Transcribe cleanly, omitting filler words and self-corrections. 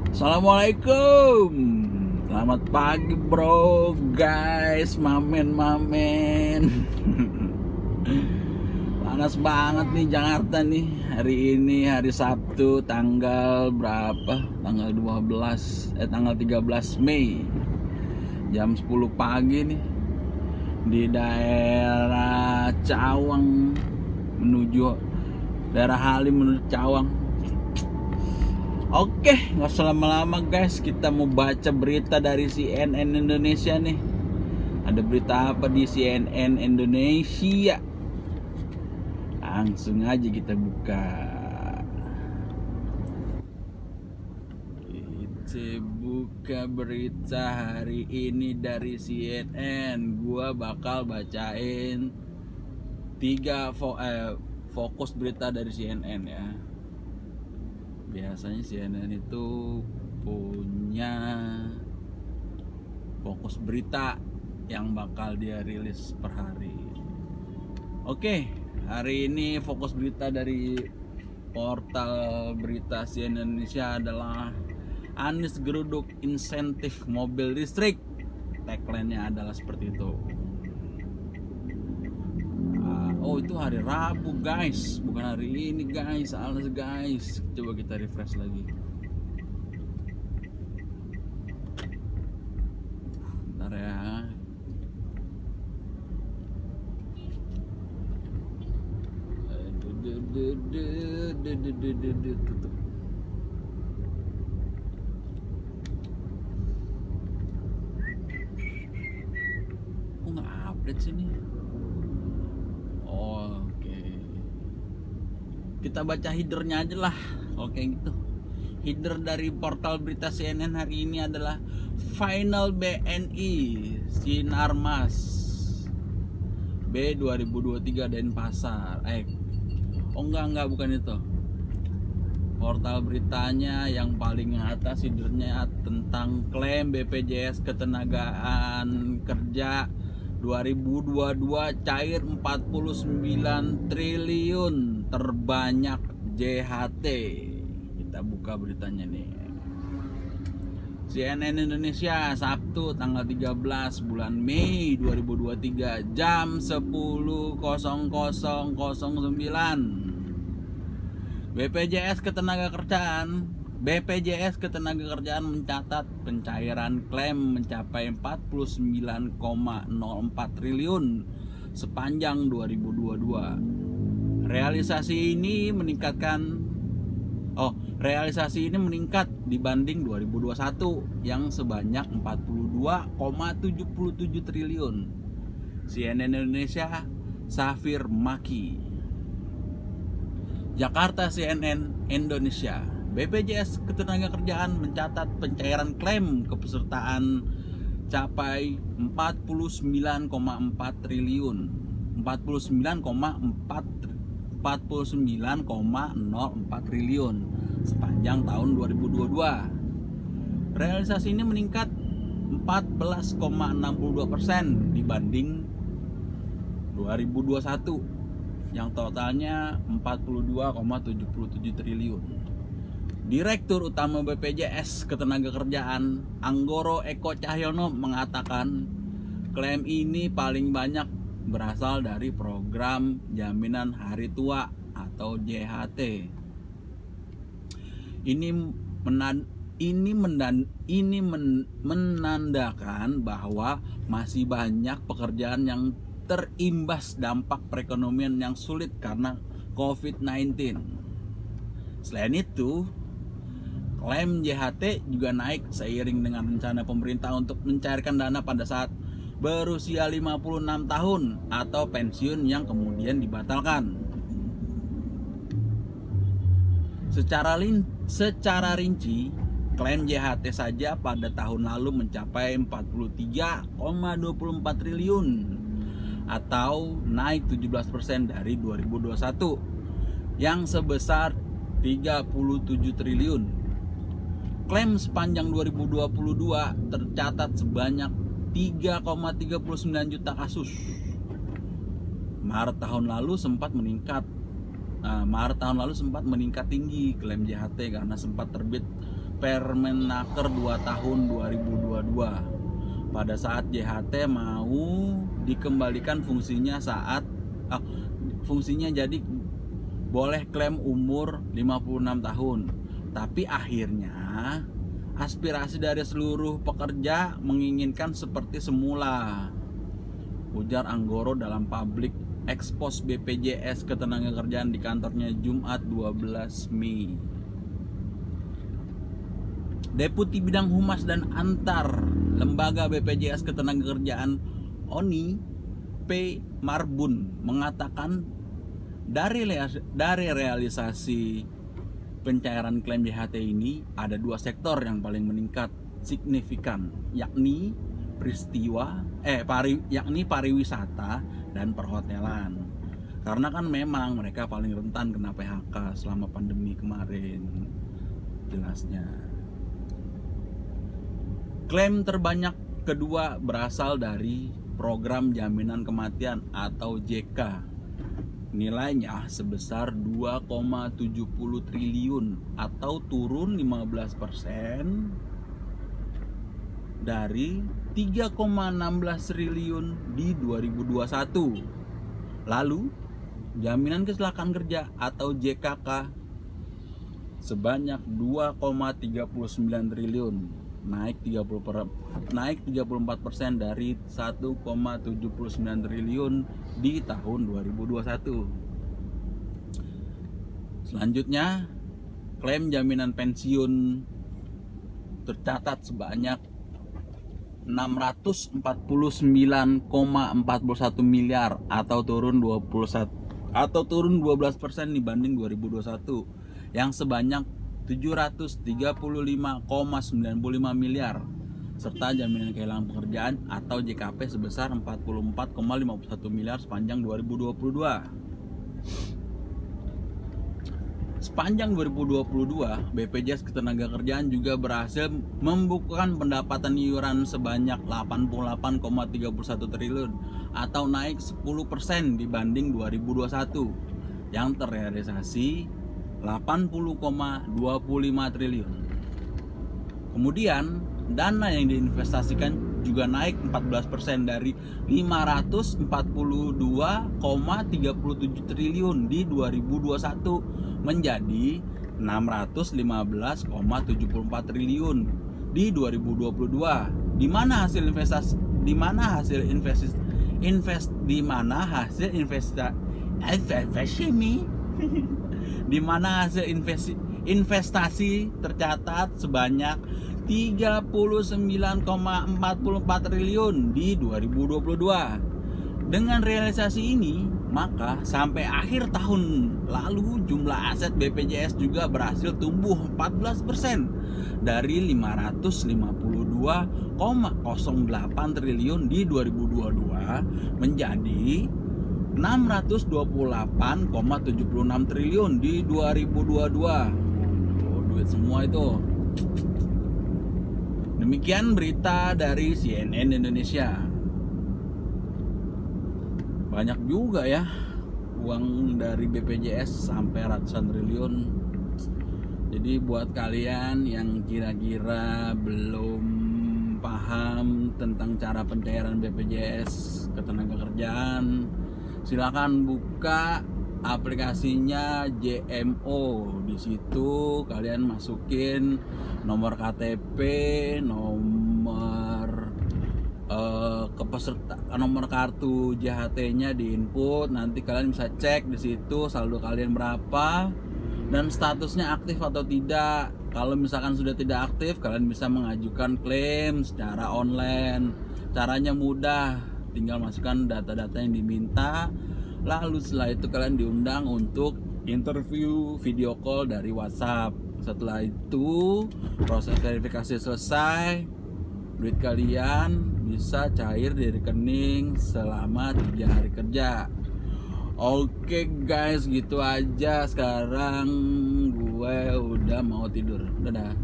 Assalamualaikum. Selamat pagi bro, guys, mamen. Panas banget nih Jakarta nih. Hari ini hari Sabtu tanggal berapa? Tanggal 13 Mei. Jam 10 pagi nih. Di daerah Cawang menuju daerah Halim menuju Cawang. Oke, nggak usah lama-lama guys, kita mau baca berita dari CNN Indonesia nih. Ada berita apa di CNN Indonesia? Langsung aja kita buka. Kita buka berita hari ini dari CNN. Gua bakal bacain fokus berita dari CNN ya. Biasanya CNN itu punya fokus berita yang bakal dia rilis per hari. Oke, hari ini fokus berita dari portal berita CNN Indonesia adalah Anies geruduk insentif mobil listrik. Tagline-nya adalah seperti itu. Oh, itu hari Rabu guys, bukan hari ini guys, salah guys. Coba kita refresh lagi. Bentar ya. Tutup. Kok nggak update sini? Oke. Kita baca headernya aja lah. Oke gitu. Header dari portal berita CNN hari ini adalah Final BNI Sinarmas B 2023 Denpasar. Enggak bukan itu. Portal beritanya yang paling atas headernya tentang klaim BPJS Ketenagaan Kerja 2022 cair 49 triliun terbanyak JHT. Kita buka beritanya nih. CNN Indonesia Sabtu tanggal 13 bulan Mei 2023 jam 10.0009. BPJS Ketenagakerjaan mencatat pencairan klaim mencapai 49,04 triliun sepanjang 2022. Realisasi ini meningkat dibanding 2021 yang sebanyak 42,77 triliun. CNN Indonesia Safir Maki. Jakarta CNN Indonesia. BPJS Ketenagakerjaan mencatat pencairan klaim kepesertaan capai 49,04 triliun. 49,04 triliun sepanjang tahun 2022. Realisasi ini meningkat 14,62% dibanding 2021 yang totalnya 42,77 triliun. Direktur Utama BPJS Ketenagakerjaan Anggoro Eko Cahyono mengatakan klaim ini paling banyak berasal dari program Jaminan Hari Tua atau JHT. Ini menandakan bahwa masih banyak pekerjaan yang terimbas dampak perekonomian yang sulit karena COVID-19. Selain itu, klaim JHT juga naik seiring dengan rencana pemerintah untuk mencairkan dana pada saat berusia 56 tahun atau pensiun yang kemudian dibatalkan. Secara rinci, klaim JHT saja pada tahun lalu mencapai 43,24 triliun atau naik 17% dari 2021 yang sebesar 37 triliun. Klaim sepanjang 2022 tercatat sebanyak 3,39 juta kasus. Maret tahun lalu sempat meningkat tinggi klaim JHT karena sempat terbit Permenaker 2 tahun 2022 pada saat JHT mau dikembalikan fungsinya fungsinya jadi boleh klaim umur 56 tahun. Tapi akhirnya aspirasi dari seluruh pekerja menginginkan seperti semula, ujar Anggoro dalam public expose BPJS Ketenagakerjaan di kantornya Jumat 12 Mei. Deputi Bidang Humas dan Antar Lembaga BPJS Ketenagakerjaan Oni P. Marbun mengatakan dari realisasi pencairan klaim JHT ini ada dua sektor yang paling meningkat signifikan, yakni pariwisata dan perhotelan. Karena kan memang mereka paling rentan kena PHK selama pandemi kemarin. Jelasnya. Klaim terbanyak kedua berasal dari program jaminan kematian atau JK. Nilainya sebesar 2,70 triliun atau turun 15% dari 3,16 triliun di 2021. Lalu, jaminan kecelakaan kerja atau JKK sebanyak 2,39 triliun, naik 34% dari 1,79 triliun di tahun 2021. Selanjutnya, klaim jaminan pensiun tercatat sebanyak 649,41 miliar atau turun 12% dibanding 2021 yang sebanyak 735,95 miliar, serta jaminan kehilangan pekerjaan atau JKP sebesar 44,51 miliar sepanjang 2022. Sepanjang 2022, BPJS Ketenagakerjaan juga berhasil membukukan pendapatan iuran sebanyak 88,31 triliun atau naik 10% dibanding 2021 yang terrealisasi 80,25 triliun. Kemudian, dana yang diinvestasikan juga naik 14% dari 542,37 triliun di 2021 menjadi 615,74 triliun di 2022. Di mana hasil investasi tercatat sebanyak 39,44 triliun di 2022. Dengan realisasi ini, maka sampai akhir tahun lalu jumlah aset BPJS juga berhasil tumbuh 14% dari 552,08 triliun di 2022 menjadi 628,76 triliun di 2022. Duit semua itu. Demikian berita dari CNN Indonesia. Banyak juga ya uang dari BPJS sampai ratusan triliun. Jadi buat kalian yang kira-kira belum paham tentang cara pencairan BPJS Ketenagakerjaan, silakan buka aplikasinya JMO. Di situ kalian masukin nomor KTP, nomor kartu JHT-nya diinput. Nanti kalian bisa cek di situ saldo kalian berapa dan statusnya aktif atau tidak. Kalau misalkan sudah tidak aktif, kalian bisa mengajukan klaim secara online. Caranya mudah, tinggal masukkan data-data yang diminta. Lalu setelah itu kalian diundang untuk interview video call dari WhatsApp. Setelah itu proses verifikasi selesai, duit kalian bisa cair di rekening selama 3 hari kerja. Oke guys, gitu aja. Sekarang gue udah mau tidur. Dadah.